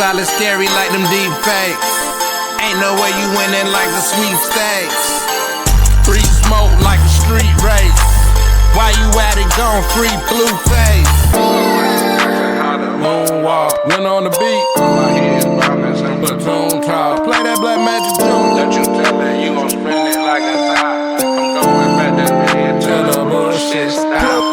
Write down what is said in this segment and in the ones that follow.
solid, scary like them deep fakes. Ain't no way you winning like the sweepstakes. Free smoke like a street race. Why you at it, gone free blue face? How the moonwalk, went on the beat. My head's bobbing, some platoon talk. Play that Black Magic tune. That you tell her you gon' spend it like a top. I'm going back that bed till the bullshit stop.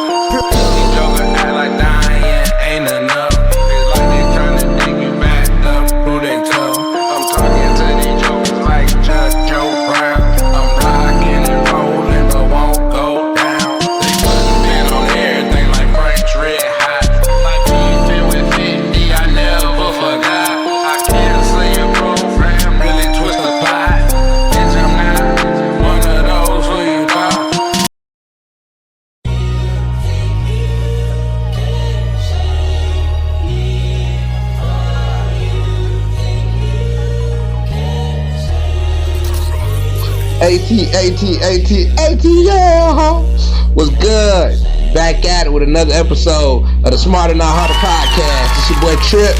These jokers act like dying ain't enough. It's like they tryna dig you back up. Who they tell? I'm talking to these jokers like Judge Joe Brown. I'm rocking and rolling, but won't go down. They putting in on everything like Frank's Red Hot. Like beefing with 50, I never forgot. I can't see a program, really twist the plot. Bitch, I'm not one of those who you thought. AT, yeah. What's good? Back at it with another episode of the Smarter Not Harder podcast. It's your boy Trip.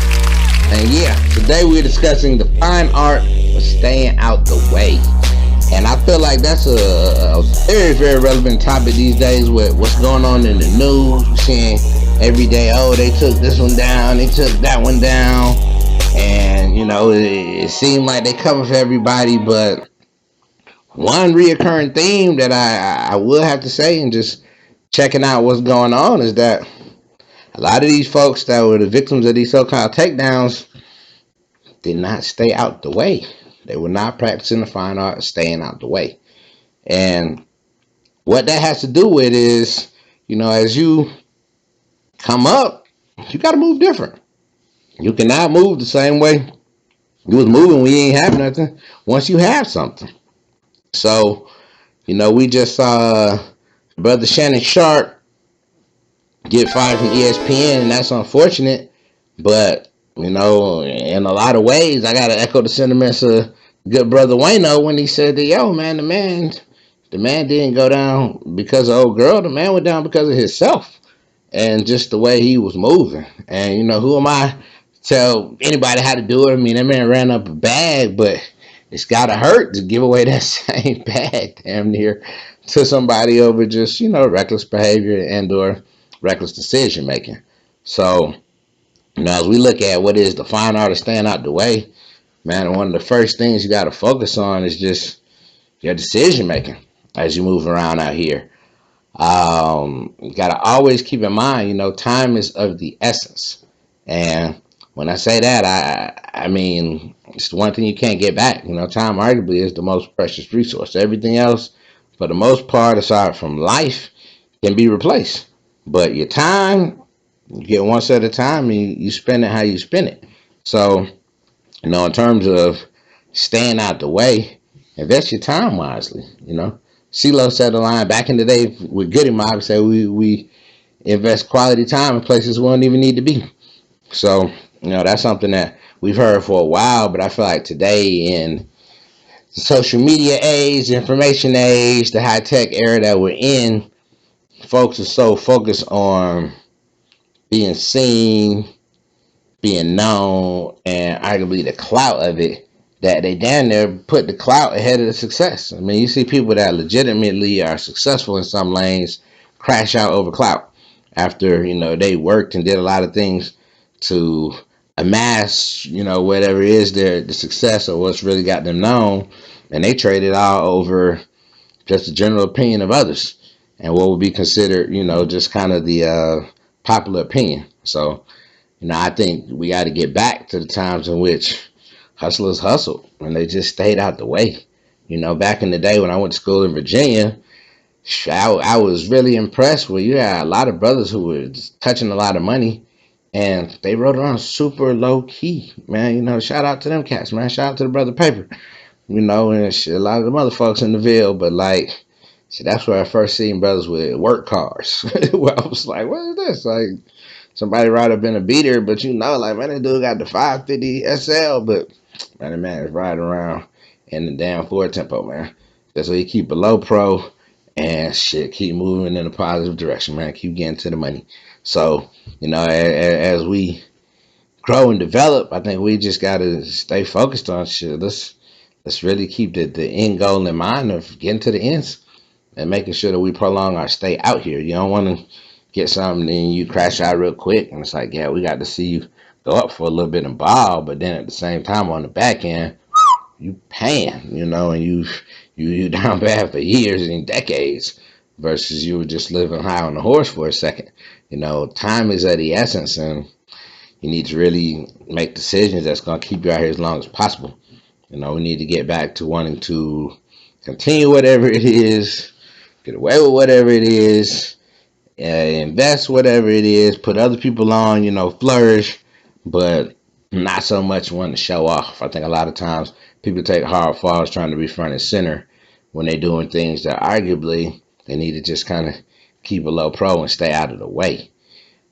And yeah, today we're discussing the fine art of staying out the way. And I feel like that's a very, very relevant topic these days with what's going on in the news. We're seeing every day, oh, they took this one down, they took that one down. And, you know, it seemed like they cover for everybody, but one reoccurring theme that I will have to say, and just checking out what's going on, is that a lot of these folks that were the victims of these so-called takedowns did not stay out the way. They were not practicing the fine art of staying out the way. And what that has to do with is, you know, as you come up, you got to move different. You cannot move the same way you was moving when you ain't have nothing once you have something. So, you know, we just saw Brother Shannon Sharp get fired from ESPN, and that's unfortunate. But, you know, in a lot of ways, I got to echo the sentiments of good brother Wayno when he said that, yo, man, the man didn't go down because of old girl. The man went down because of himself and just the way he was moving. And, you know, who am I to tell anybody how to do it? I mean, that man ran up a bag, but it's got to hurt to give away that same bag damn near to somebody over just, you know, reckless behavior and or reckless decision making. So, you know, as we look at what is the fine art of staying out the way, man, one of the first things you got to focus on is just your decision making as you move around out here. You got to always keep in mind, you know, time is of the essence. And when I say that, I mean, it's the one thing you can't get back. You know, time arguably is the most precious resource. Everything else, for the most part, aside from life, can be replaced. But your time, you get one set of time and you spend it how you spend it. So, you know, in terms of staying out the way, invest your time wisely, you know. CeeLo said the line back in the day with Goody Mob, said we invest quality time in places we don't even need to be. So, you know, that's something that we've heard for a while, but I feel like today in the social media age, the information age, the high-tech era that we're in, folks are so focused on being seen, being known, and arguably the clout of it, that they damn near put the clout ahead of the success. I mean, you see people that legitimately are successful in some lanes crash out over clout after, you know, they worked and did a lot of things to amass, you know, whatever it is the success or what's really got them known, and they trade it all over just the general opinion of others and what would be considered, you know, just kind of the popular opinion. So, you know, I think we got to get back to the times in which hustlers hustled and they just stayed out the way. You know, back in the day when I went to school in Virginia, I was really impressed with, you had a lot of brothers who were touching a lot of money and they rode around super low key, man. You know, shout out to them cats, man. Shout out to the brother Paper, you know, and a lot of the other folks in the Ville. But like, see, that's where I first seen brothers with work cars. Where I was like, what is this? Like, somebody ride up in a beater, but you know, like, man, that dude got the 550 SL, but man, that man is riding around in the damn Ford Tempo, man. That's why you keep a low pro and shit, keep moving in a positive direction, man. Keep getting to the money. So, you know, as we grow and develop, I think we just gotta stay focused on shit. Let's really keep the end goal in mind of getting to the ends and making sure that we prolong our stay out here. You don't want to get something and you crash out real quick, and it's like, yeah, we got to see you go up for a little bit and ball, but then at the same time on the back end, you paying, and you down bad for years and decades, versus you were just living high on the horse for a second. Time is of the essence, and you need to really make decisions that's going to keep you out here as long as possible. We need to get back to wanting to continue whatever it is, get away with whatever it is, invest whatever it is, put other people on, flourish, but not so much wanting to show off. I think a lot of times people take hard falls trying to be front and center when they're doing things that arguably they need to just kind of keep a low pro and stay out of the way.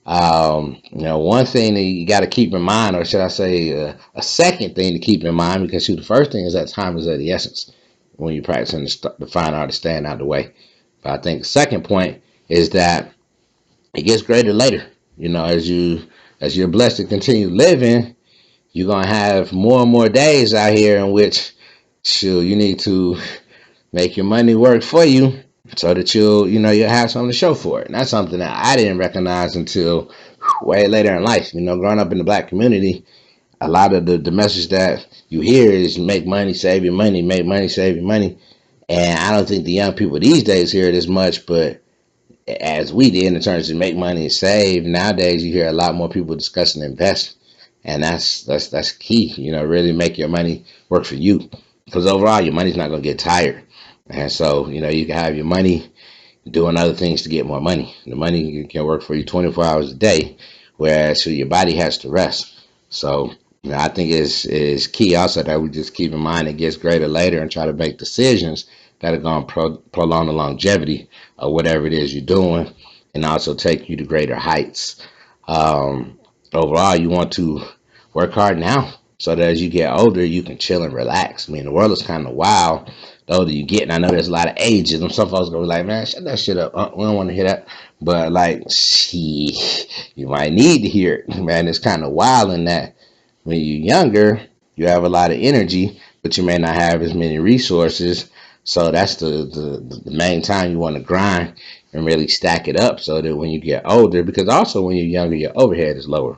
One thing that you got to keep in mind, or should I say, a second thing to keep in mind, because the first thing is that time is of the essence when you're practicing the fine art of staying out of the way. But I think the second point is that it gets greater later. As you're blessed to continue living, you're gonna have more and more days out here in which, you need to make your money work for you, so that you'll have something to show for it. And that's something that I didn't recognize until way later in life. Growing up in the black community, a lot of the message that you hear is make money, save your money, make money, save your money. And I don't think the young people these days hear it as much, but as we did in terms of make money and save, nowadays you hear a lot more people discussing invest, and that's key. Really make your money work for you, because overall your money's not gonna get tired, and so you can have your money doing other things to get more money. The money can work for you 24 hours a day, whereas your body has to rest. So I think it's key also that we just keep in mind it gets greater later and try to make decisions that are going to prolong the longevity of whatever it is you're doing, and also take you to greater heights. Overall, you want to work hard now so that as you get older, you can chill and relax. I mean, the world is kind of wild the older you get, and I know there's a lot of ages, and some folks gonna be like, man, shut that shit up. We don't want to hear that. But like, you might need to hear it, man. It's kind of wild in that when you're younger, you have a lot of energy, but you may not have as many resources. So that's the main time you want to grind and really stack it up, so that when you get older, because also when you're younger, your overhead is lower,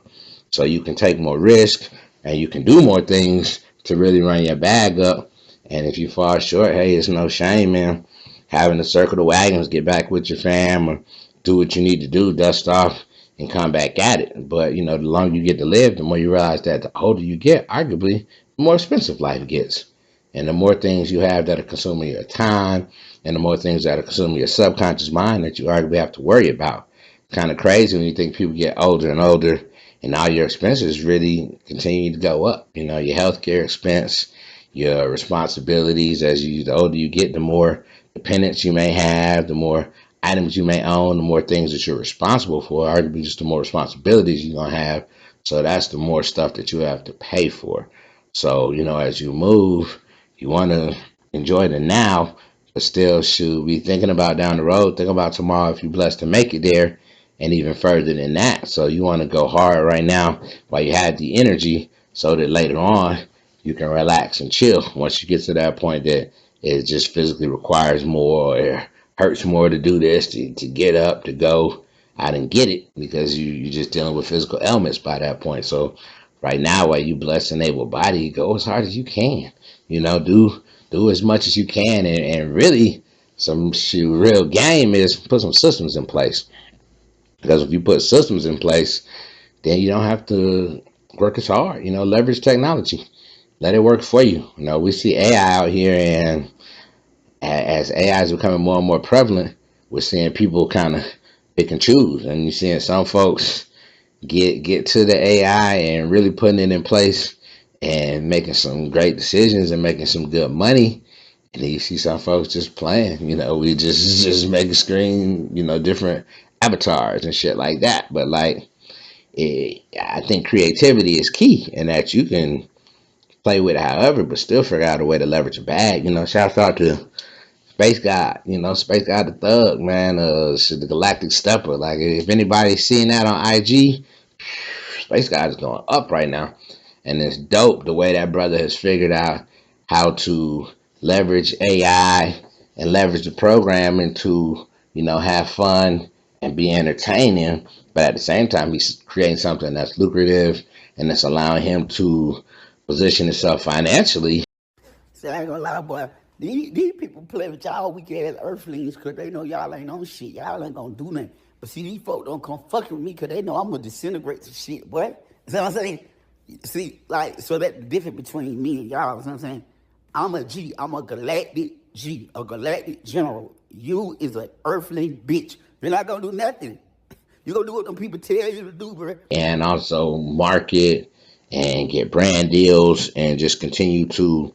so you can take more risk and you can do more things to really run your bag up. And if you fall short, hey, it's no shame, man. Having to circle the wagons, get back with your fam, or do what you need to do, dust off, and come back at it. But the longer you get to live, the more you realize that the older you get, arguably, the more expensive life gets. And the more things you have that are consuming your time, and the more things that are consuming your subconscious mind that you arguably have to worry about. Kind of crazy when you think people get older and older, and all your expenses really continue to go up. Your healthcare expense, your responsibilities. The older you get, the more dependents you may have, the more items you may own, the more things that you're responsible for. Arguably, just the more responsibilities you're gonna have. So that's the more stuff that you have to pay for. So as you move, you want to enjoy the now, but still should be thinking about down the road. Think about tomorrow if you're blessed to make it there, and even further than that. So you want to go hard right now while you have the energy, so that later on you can relax and chill. Once you get to that point that it just physically requires more, or hurts more to do this, to get up, to go out and get it, because you're just dealing with physical ailments by that point. So right now, while you blessed and able body, go as hard as you can. Do as much as you can, and really some real game is put some systems in place. Because if you put systems in place, then you don't have to work as hard. Leverage technology, let it work for you. We see AI out here, and as AI is becoming more and more prevalent, we're seeing people kind of pick and choose, and you're seeing some folks get to the AI and really putting it in place and making some great decisions and making some good money. And then you see some folks just playing. We just make a screen, different avatars and shit like that. But like, I think creativity is key, and that you can play with it however, but still figure out a way to leverage a bag. Shout out to Space God, Spacegoddathug, man, the Galactic Stepper. Like, if anybody's seen that on IG, Space God is going up right now. And it's dope the way that brother has figured out how to leverage AI and leverage the programming to, have fun and be entertaining. But at the same time, he's creating something that's lucrative and that's allowing him to position himself financially. See, I ain't gonna lie, boy. These people play with y'all weak ass earthlings because they know y'all ain't on shit. Y'all ain't gonna do nothing. But see, these folks don't come fucking with me because they know I'm gonna disintegrate some shit, boy. You know what I'm saying? See, like, so that's the difference between me and y'all. You know what I'm saying? I'm a G. I'm a galactic G, a galactic general. You is an earthling bitch. You're not gonna do nothing. You gonna do what them people tell you to do, bro. And also market and get brand deals and just continue to,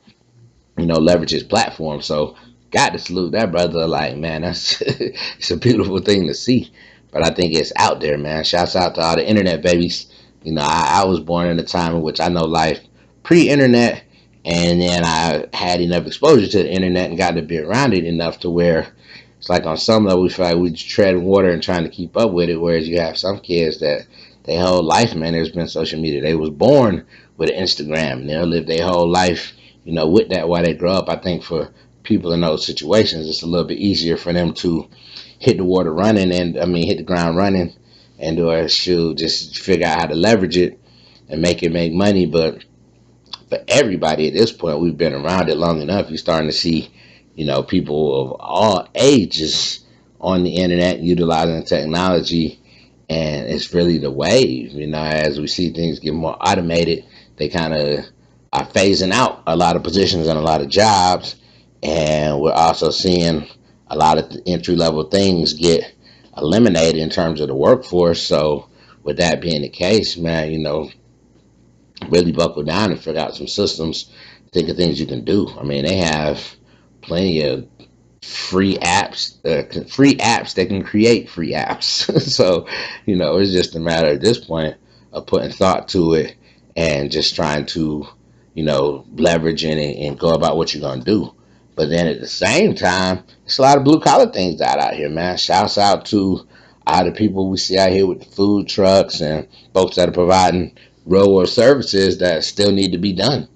leverage his platform. So got to salute that brother. Like, man, that's it's a beautiful thing to see. But I think it's out there, man. Shouts out to all the internet babies. I was born in a time in which I know life pre-internet, and then I had enough exposure to the internet and got to be around it enough to where it's like on some level we feel like we just tread water and trying to keep up with it. Whereas you have some kids that their whole life, man, there's been social media. They was born with Instagram and they'll live their whole life, with that while they grow up. I think for people in those situations, it's a little bit easier for them to hit the water running hit the ground running and or shoot, just figure out how to leverage it and make money. But for everybody at this point, we've been around it long enough. You're starting to see, people of all ages on the internet utilizing technology, and it's really the wave. As we see things get more automated, they kind of are phasing out a lot of positions and a lot of jobs, and we're also seeing a lot of entry level things get eliminated in terms of the workforce. So, with that being the case, man, really buckle down and figure out some systems, think of things you can do. I mean, they have plenty of free apps that can create free apps. So, it's just a matter at this point of putting thought to it and just trying to, leverage in it and go about what you're gonna do. But then at the same time, it's a lot of blue collar things out here, man. Shouts out to all the people we see out here with the food trucks and folks that are providing real world services that still need to be done.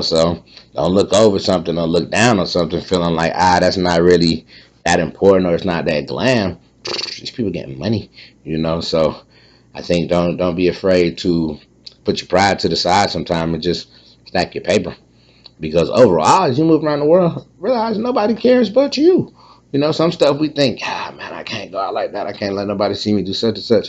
So don't look over something or look down on something feeling like, that's not really that important or it's not that glam. These people getting money, so I think don't be afraid to put your pride to the side sometime and just stack your paper. Because overall, as you move around the world, realize nobody cares but you. Some stuff we think, man, I can't go out like that. I can't let nobody see me do such and such.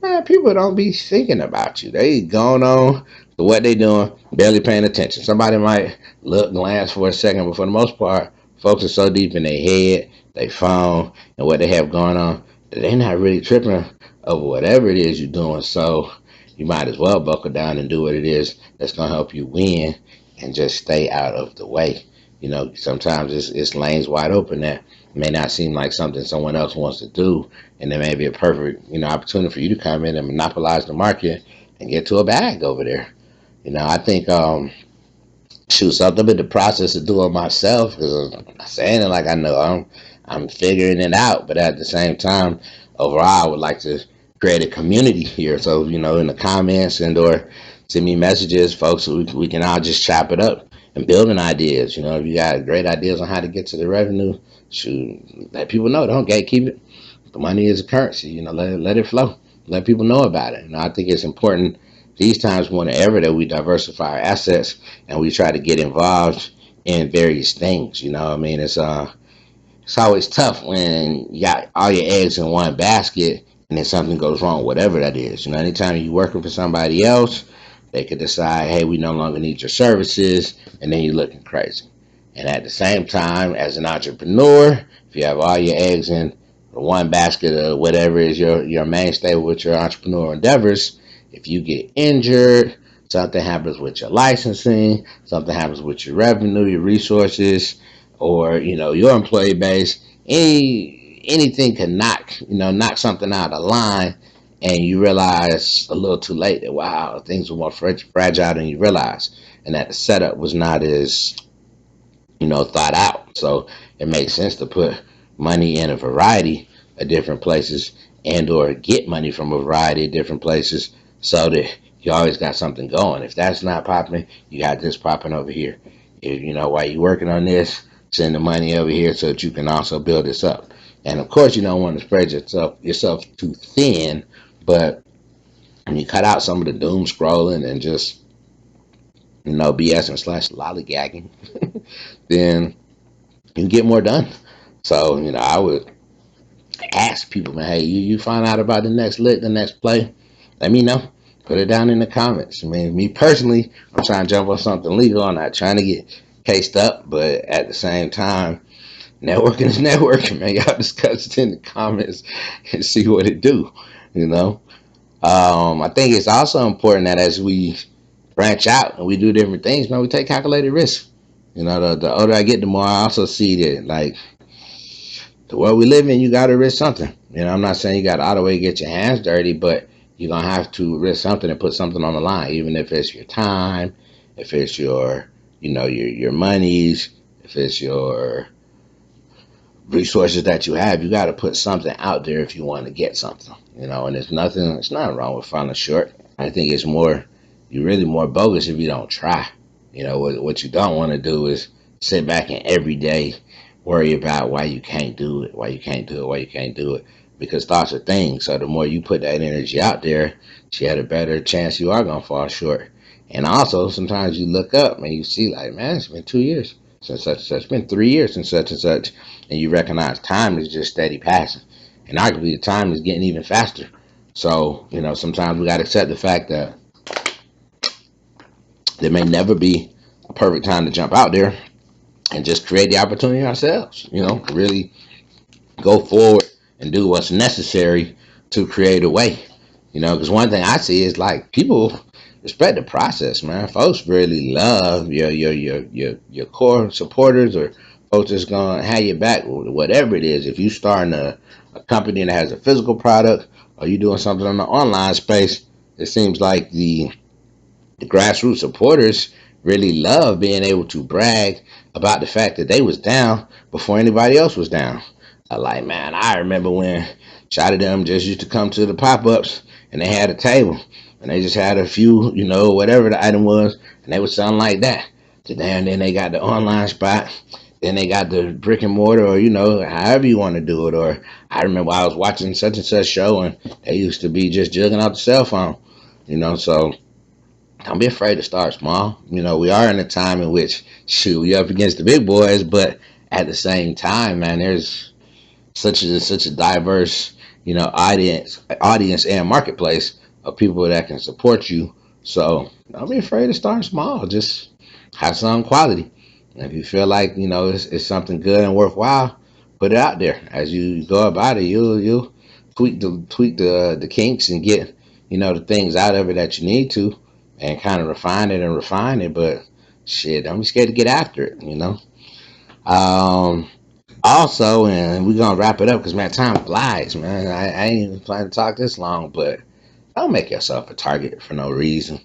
Man, people don't be thinking about you. They going on to what they doing, barely paying attention. Somebody might look, glance for a second, but for the most part, folks are so deep in their head, their phone, and what they have going on, that they're not really tripping over whatever it is you're doing. So you might as well buckle down and do what it is that's going to help you win and just stay out of the way. Sometimes it's lanes wide open that may not seem like something someone else wants to do, and there may be a perfect, opportunity for you to come in and monopolize the market and get to a bag over there. I think, something in the process of doing myself, because I'm not saying it like I know I'm figuring it out, but at the same time, overall, I would like to create a community here. So, in the comments and or send me messages, folks, so we can all just chop it up and building ideas. If you got great ideas on how to get to the revenue, shoot, let people know. Don't gatekeep it. The money is a currency. Let it flow. Let people know about it. I think it's important these times more than ever that we diversify our assets and we try to get involved in various things. It's always tough when you got all your eggs in one basket and then something goes wrong, whatever that is. Anytime you're working for somebody else, they could decide, hey, we no longer need your services, and then you're looking crazy. And at the same time, as an entrepreneur, if you have all your eggs in one basket of whatever is your mainstay with your entrepreneurial endeavors, if you get injured, something happens with your licensing, something happens with your revenue, your resources, or your employee base, anything can knock something out of line, and you realize a little too late that wow, things were more fragile than you realize, and that the setup was not as thought out. So it makes sense to put money in a variety of different places and or get money from a variety of different places so that you always got something going. If that's not popping, you got this popping over here. If you know while you're working on this, send the money over here so that you can also build this up. And of course, you don't want to spread yourself too thin, but when you cut out some of the doom scrolling and just BS and slash lollygagging, then you can get more done. So I would ask people, man, hey, you find out about the next lit, the next play, let me know. Put it down in the comments. I mean, me personally, I'm trying to jump on something legal. I'm not trying to get cased up, but at the same time, networking is networking, man. Y'all discuss it in the comments and see what it do. I think it's also important that as we branch out and we do different things, man, we take calculated risks. The older I get, the more I also see that, like, the world we live in, you got to risk something. I'm not saying you got to all the way get your hands dirty, but you're going to have to risk something and put something on the line, even if it's your time, if it's your monies, if it's your resources that you have. You got to put something out there if you want to get something, and it's not wrong with falling short. I think you're really more bogus if you don't try. What you don't want to do is sit back and every day worry about why you can't do it, why you can't do it, why you can't do it. Because thoughts are things. So the more you put that energy out there, you had a better chance you are gonna fall short. And also sometimes you look up and you see like, man, it's been 2 years since such and such. It's been 3 years since such and such. And you recognize time is just steady passing. And arguably the time is getting even faster. So, sometimes we gotta accept the fact that there may never be a perfect time to jump out there and just create the opportunity ourselves. Really go forward and do what's necessary to create a way. Because one thing I see is like people respect the process, man. Folks really love your core supporters or folks that's gonna have your back, whatever it is. If you starting a company that has a physical product or you doing something on the online space, it seems like the grassroots supporters really love being able to brag about the fact that they was down before anybody else was down. Like, man, I remember when Shot of them just used to come to the pop-ups and they had a table and they just had a few, whatever the item was, and they was selling like that. And then they got the online spot, then they got the brick and mortar, or however you want to do it. Or I remember I was watching such and such show and they used to be just jugging out the cell phone, so don't be afraid to start small. We are in a time in which, shoot, we up against the big boys, but at the same time, man, there's such a diverse, audience and marketplace of people that can support you. So don't be afraid to start small. Just have some quality. And if you feel like it's something good and worthwhile, put it out there. As you go about it, you'll tweak the kinks and get the things out of it that you need to, and kind of refine it. But shit, don't be scared to get after it. Um, Also, and we're gonna wrap it up because man, time flies, man. I ain't even planning to talk this long, but don't make yourself a target for no reason.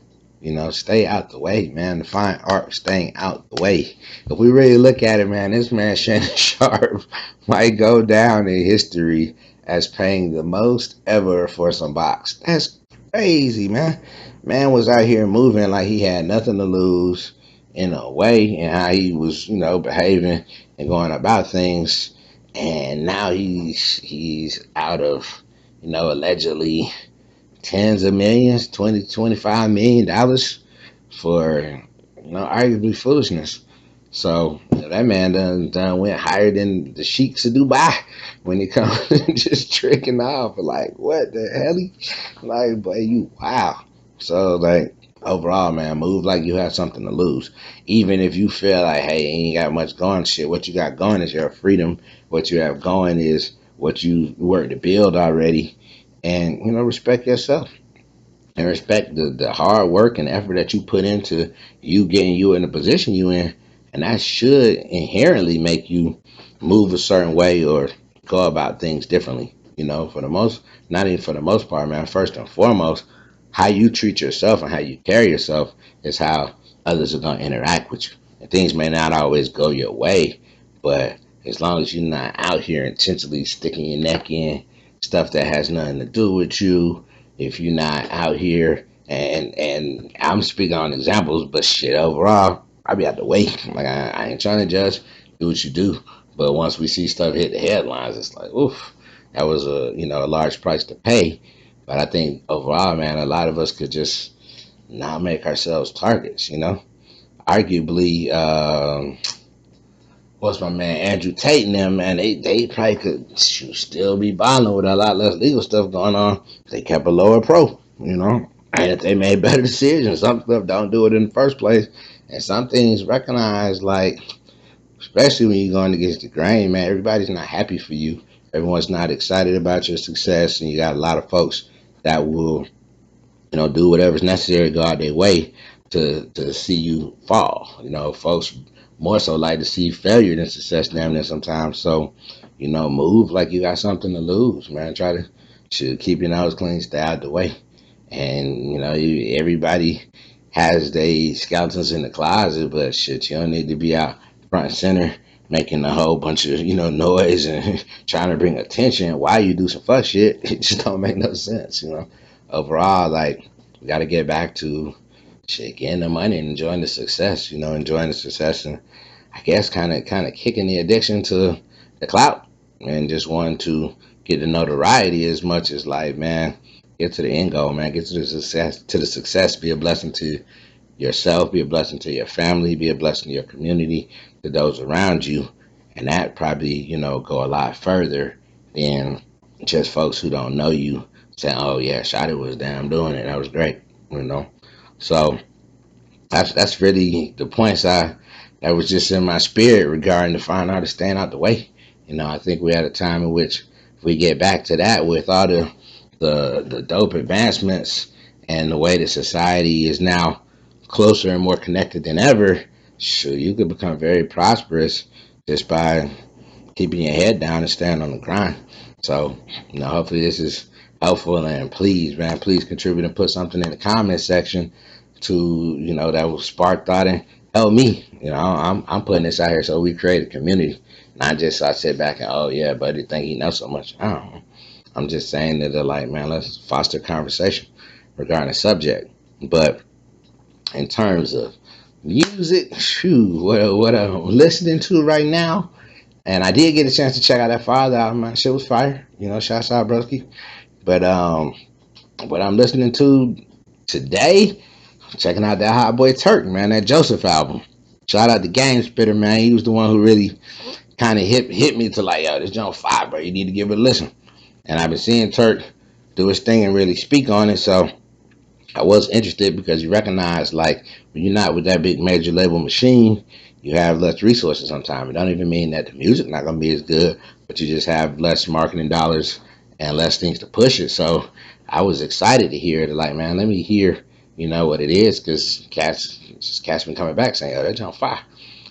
Stay out the way, man. The fine art staying out the way. If we really look at it, man, this man Shannon Sharp might go down in history as paying the most ever for some box. That's crazy, man. Man was out here moving like he had nothing to lose in a way, and how he was, behaving and going about things. And now he's out of, allegedly tens of millions, 20 to 25 million dollars for, arguably foolishness. So that man done went higher than the sheiks of Dubai when it comes to just tricking off. Like, what the hell? Like, boy, you wow. So like overall, man, move like you have something to lose. Even if you feel like, hey, ain't got much going, shit. What you got going is your freedom. What you have going is what you work to build already. And respect yourself and respect the hard work and effort that you put into you getting you in the position you in, and that should inherently make you move a certain way or go about things differently. For the most, not even for the most part, man. First and foremost, how you treat yourself and how you carry yourself is how others are going to interact with you. And things may not always go your way, but as long as you're not out here intentionally sticking your neck in stuff that has nothing to do with you, if you're not out here And I'm speaking on examples, but shit, overall, I be out the way. Like I ain't trying to judge. Do what you do. But once we see stuff hit the headlines, it's like, oof, that was a large price to pay. But I think overall, man, a lot of us could just not make ourselves targets. Arguably, what's my man Andrew Tate and them, man, they probably could still be balling with a lot less legal stuff going on. They kept a lower pro. And if they made better decisions, some stuff don't do it in the first place. And some things recognize, like, especially when you're going against the grain, man, everybody's not happy for you. Everyone's not excited about your success, and you got a lot of folks that will, do whatever's necessary to go out their way to see you fall. Folks more so like to see failure than success damn near sometimes. So, move like you got something to lose, man. Try to should keep your nose clean, stay out the way. And everybody has their skeletons in the closet, but shit, you don't need to be out front and center making a whole bunch of noise and trying to bring attention while you do some fuck shit. It just don't make no sense. Overall, like, we got to get back to shit, getting the money and enjoying the success. Enjoying the success, and I guess kind of kicking the addiction to the clout and just wanting to get the notoriety as much as, like, man, get to the end goal, man. Get to the success. To the success, be a blessing to yourself, be a blessing to your family, be a blessing to your community, to those around you, and that probably go a lot further than just folks who don't know you saying, "Oh yeah, Shotty was damn doing it. That was great." So that's really the points that was just in my spirit regarding the fine artist staying out the way. I think we're at a time in which if we get back to that with all the dope advancements and the way that society is now closer and more connected than ever, sure, you could become very prosperous just by keeping your head down and staying on the grind. So, hopefully this is helpful, and please, man, please contribute and put something in the comment section to, that will spark thought and help me. I'm putting this out here so we create a community, not just so I sit back and, oh yeah, buddy, think he knows so much. I don't know. I'm just saying that they're like, man, let's foster conversation regarding the subject. But in terms of music, what I'm listening to right now, and I did get a chance to check out that Father album. Man, shit was fire. Shouts out broski. But what I'm listening to today, checking out that HotBoyTurk, man, that Joseph album. Shout out to Game Spitter, man. He was the one who really kind of hit me to, like, yo, this John 5, bro. You need to give it a listen. And I've been seeing Turk do his thing and really speak on it. So I was interested because you recognize, like, when you're not with that big major label machine, you have less resources sometimes. It don't even mean that the music not gonna be as good, but you just have less marketing dollars and less things to push it. So I was excited to hear it. Like, man, let me hear, what it is, because cats been coming back saying, oh, that's on fire.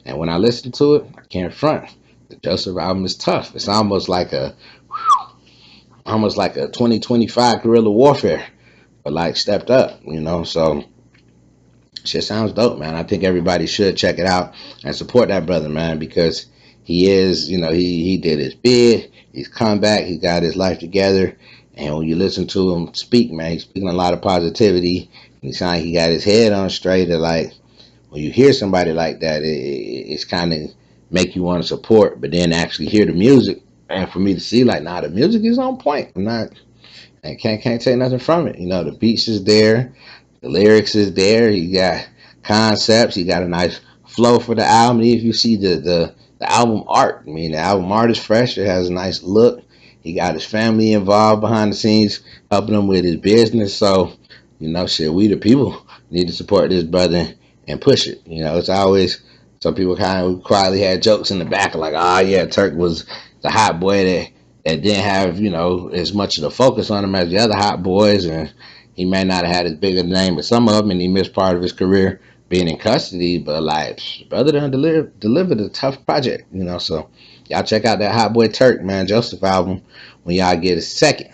And when I listened to it, I can't front. The Joseph album is tough. It's almost like a 2025 guerrilla warfare, but like stepped up. So shit sounds dope, man. I think everybody should check it out and support that brother, man, because he is, he did his bid. He's come back. He got his life together. And when you listen to him speak, man, he's speaking a lot of positivity. And he sounds like he got his head on straight. And, like, when you hear somebody like that, it's kind of make you want to support, but then actually hear the music. And for me to see, like, nah, the music is on point. I'm not, I can't take nothing from it. The beats is there. The lyrics is there. You got concepts. You got a nice flow for the album. If you see the album art, I mean, the album art is fresh. It has a nice look. He got his family involved behind the scenes, helping him with his business. So, shit, we the people need to support this brother and push it. It's always some people kind of quietly had jokes in the back, like, oh yeah, Turk was the hot boy that didn't have, as much of the focus on him as the other hot boys, and he may not have had as big a name as some of them, and he missed part of his career being in custody. But, like, brother done delivered a tough project, So y'all check out that HotBoyTurk, man, Joseph album when y'all get a second.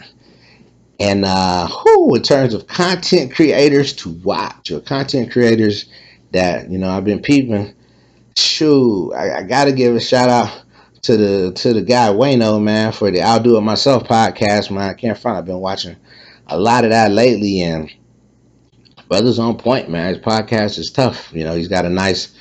And in terms of content creators to watch, or content creators that I've been peeping, I gotta give a shout out to the guy Wayno, man, for the I'll Do It Myself podcast, man. I can't front. I've been watching a lot of that lately, and brother's on point, man. His podcast is tough. You know, he's got a nice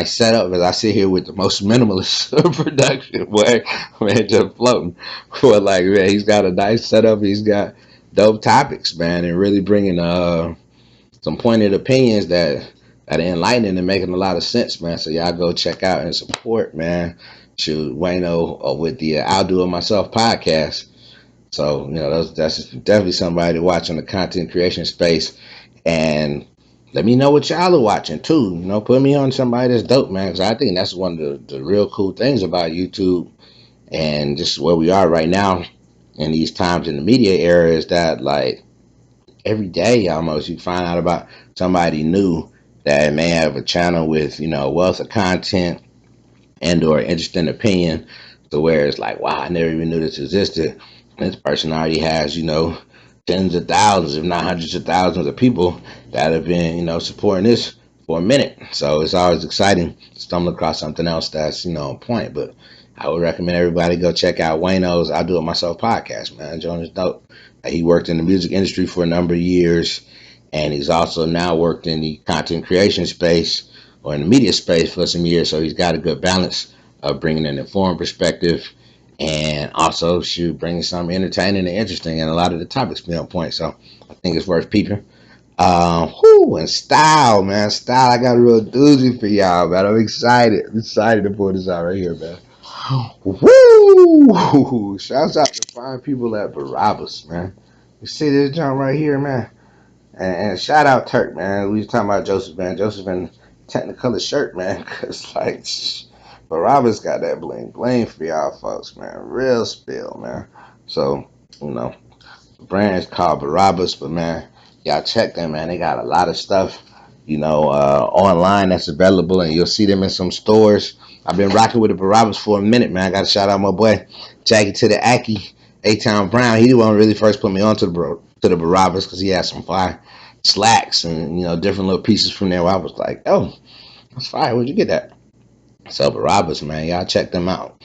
setup. As I sit here with the most minimalist production, boy, man, just floating. But like, man, he's got a nice setup. He's got dope topics, man, and really bringing some pointed opinions that are enlightening and making a lot of sense, man. So y'all go check out and support, man. Shoot, Wayno with the I'll Do It Myself podcast. So, you know, that's definitely somebody to watch on the content creation space. And let me know what y'all are watching too. You know, put me on somebody that's dope, man. Because I think that's one of the real cool things about YouTube and just where we are right now in these times in the media era is that, like, every day almost you find out about somebody new that may have a channel with, you know, a wealth of content and or interesting opinion to where it's like, wow, I never even knew this existed. This person already has, you know, tens of thousands, if not hundreds of thousands of people that have been, you know, supporting this for a minute. So it's always exciting to stumble across something else that's, you know, on point. But I would recommend everybody go check out Wayno's I'll Do It Myself podcast, man. Jonas dope. He worked in the music industry for a number of years, and he's also now worked in the content creation space or in the media space for some years. So he's got a good balance of bringing an informed perspective and also bringing something entertaining and interesting, and a lot of the topics be on point. So I think it's worth peeping. And style, man. Style, I got a real doozy for y'all, man. I'm excited. To pull this out right here, man. Woo! Shouts out to fine people at Barabas, man. You see this jump right here, man? And shout out Turk, man. We was talking about Joseph, man. Joseph in Technicolor shirt, man. Cause like Barabas got that bling for y'all folks, man. Real spill, man. So, you know, the brand is called Barabas, but man, y'all check them, man. They got a lot of stuff, you know, online that's available, and you'll see them in some stores. I've been rocking with the Barabas for a minute, man. I got to shout out my boy Jackie to the Aki, A-Town Brown. He the one who really first put me on to the Barabas because he had some fire slacks and, you know, different little pieces from there where I was like, oh, that's fire. Where'd you get that? So Barabas, man, y'all check them out.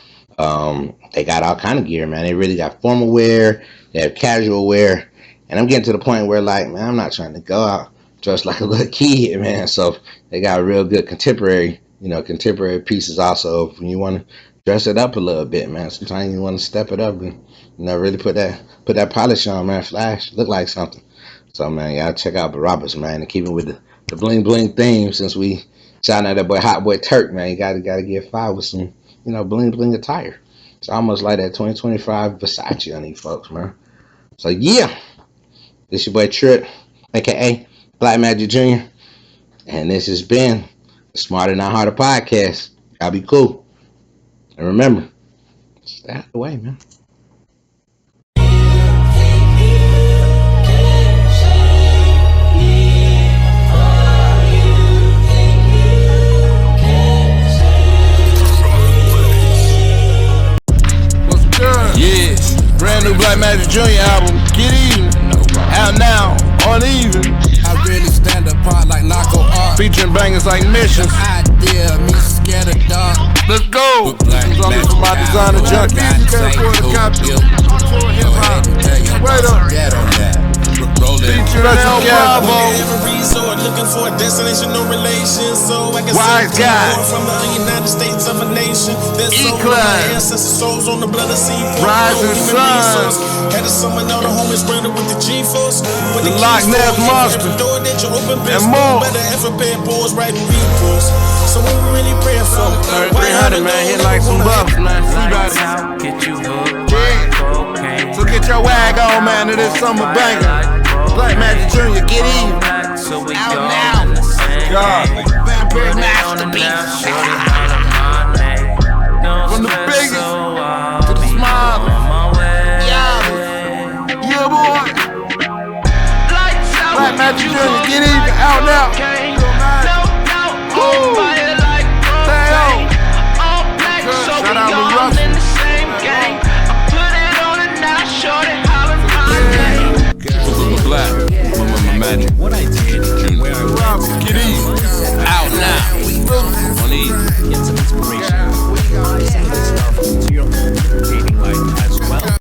They got all kind of gear, man. They really got formal wear, they have casual wear, and I'm getting to the point where, like, man, I'm not trying to go out dressed like a little kid, man. So they got real good contemporary pieces also. When you want to dress it up a little bit, man. Sometimes you want to step it up and, you know, really put that polish on, man. Flash, look like something. So, man, y'all check out Barabas, man, and keep it with the bling bling theme. Since we shouting out that boy HotBoyTurk, man, you gotta get fired with some, you know, bling bling attire. It's almost like that 2025 Versace on these folks, man. So yeah, this your boy Trip, aka BLKMJKjr, and this has been the Smarter Not Harder podcast. Y'all be cool, and remember, stay out of the way, man. Brand new BLKMJKjr album, Get Even, out now, on Even. I really stand apart like narco art, featuring bangers like Missions. Idea, me scared of dark. Let's go. It's only for my designer junkies. You can't afford a copy. Wait up. Feature us on Bravo. Looking for a destination, no relation. So I can Wise guy from the United States of a nation. There's so many ancestors, souls on the blood of sea. Rising sun. Had to summon all the homies branded with the G-Force. The Loch Ness Monster. And more. Better ever pay boys writing reports. So what we really praying for? 300, man, hit like some buffs, man. Get you hooked, cocaine. So get your wag on, man, to this summer banger. BLKMJKjr, Get Even. So we Out go now. in the same God. game. Vampire Now, masterpiece. shorty on my name. Don't From the sweat, biggest so I'll to the be smallest. on my way. Yeah, boy. BLKMJKjr, Get Even, out now. Shout out to Russell. Black, Magic, Junior. Get Even, out now. On Even.